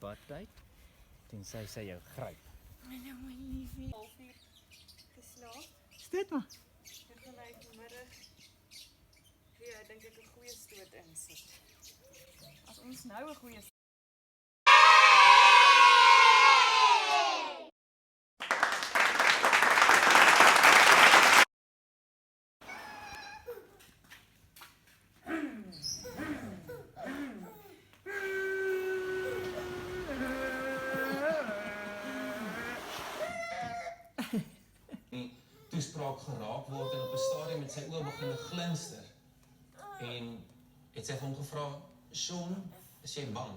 badtyd, tensy sy jou gryp. Nou my liefie. Halfuur geslaap. Steed maar. Ek gaan uit vanmiddag weer dink ek 'n goeie stoot insit. As ons nou 'n goeie toespraak geraak word en op 'n stadium met sy oë begin glinster. En het sy vir hom gevra, "Sean, is jy bang?"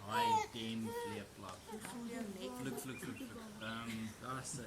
Hy teen vleeplak. Vloek. Daar is sy.